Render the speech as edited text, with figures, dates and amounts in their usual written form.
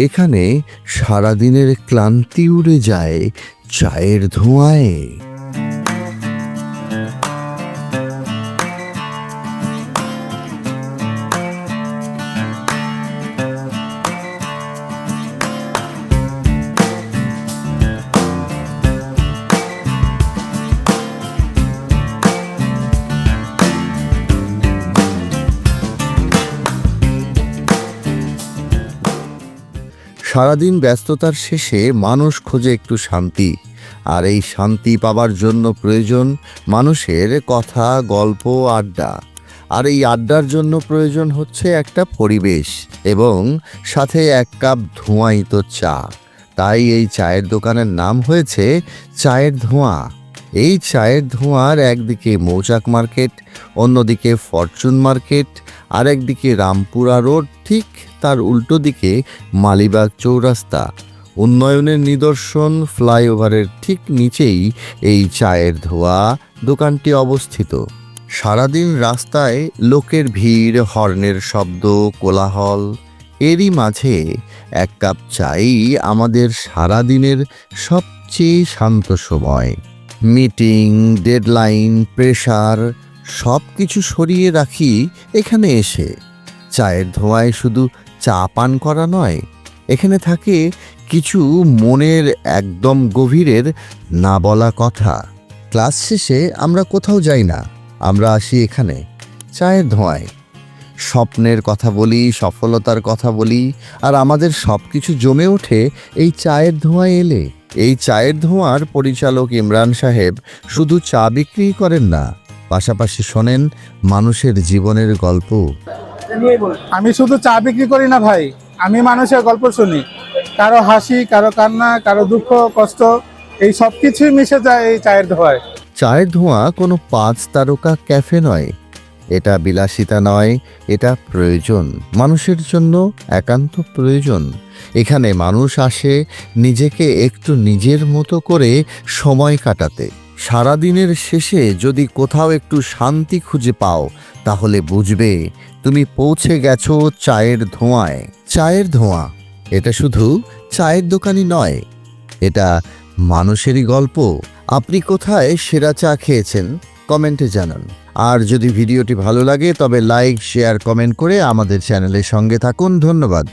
এখানে সারাদিনের ক্লান্তি উড়ে যায় চায়ের ধোঁয়ায়। সারাদিন ব্যস্ততার শেষে মানুষ খোঁজে একটু শান্তি, আর এই শান্তি পাবার জন্য প্রয়োজন মানুষের কথা, গল্প, আড্ডা। আর এই আড্ডার জন্য প্রয়োজন হচ্ছে একটা পরিবেশ এবং সাথে এক কাপ ধোঁয়ায়িত চা। তাই এই চায়ের দোকানের নাম হয়েছে চায়ের ধোঁয়া। এই চায়ের ধোঁয়ার একদিকে মৌচাক মার্কেট, অন্যদিকে ফরচুন মার্কেট, আর একদিকে রামপুরা রোড, ঠিক তার উল্টো দিকে মালিবাগ চৌরাস্তা। উন্নয়নের নিদর্শন ফ্লাইওভারের ঠিক নিচেই এই চায়ের ধোঁয়া দোকানটি অবস্থিত। সারাদিন রাস্তায় লোকের ভিড়, হর্নের শব্দ, কোলাহল। এরই মাঝে এক কাপ চাই আমাদের সারাদিনের সবচেয়ে শান্ত সময়। মিটিং, ডেডলাইন, প্রেশার সব কিছু সরিয়ে রাখি এখানে এসে। চায়ের ধোঁয়ায় শুধু চা পান করা নয়, এখানে থাকে কিছু মনের একদম গভীরের না বলা কথা। ক্লাস শেষে আমরা কোথাও যাই না, আমরা আসি এখানে চায়ের ধোঁয়ায়। স্বপ্নের কথা বলি, সফলতার কথা বলি, আর আমাদের সব কিছু জমে ওঠে এই চায়ের ধোঁয়ায় এলে। এই চায়ের ধোঁয়ার পরিচালক ইমরান সাহেব শুধু চা বিক্রি করেন না, পাশাপাশি শোনেন মানুষের জীবনের গল্প। আমি শুধু চা বিক্রি করি না ভাই, আমি মানুষের গল্প শুনি। কারো হাসি, কারো কান্না, কারো দুঃখ, কষ্ট, এই সব কিছুই মিশে যায় এই চায়ের ধোঁয়ায়। চায়ের ধোঁয়া কোনো 5 তারকা ক্যাফে নয়, এটা বিলাসিতা নয়, এটা প্রয়োজন, মানুষের জন্য একান্ত প্রয়োজন। এখানে মানুষ আসে নিজেকে একটু নিজের মতো করে সময় কাটাতে। সারাদিনের শেষে যদি কোথাও একটু শান্তি খুঁজে পাও, তাহলে বুঝবে তুমি পৌঁছে গেছো চায়ের ধোঁয়ায়। চায়ের ধোঁয়া, এটা শুধু চায়ের দোকানই নয়, এটা মানুষেরই গল্প। আপনি কোথায় সেরা চা খেয়েছেন কমেন্টে জানান। আর যদি ভিডিওটি ভালো লাগে তবে লাইক, শেয়ার, কমেন্ট করে আমাদের চ্যানেলের সঙ্গে থাকুন। ধন্যবাদ।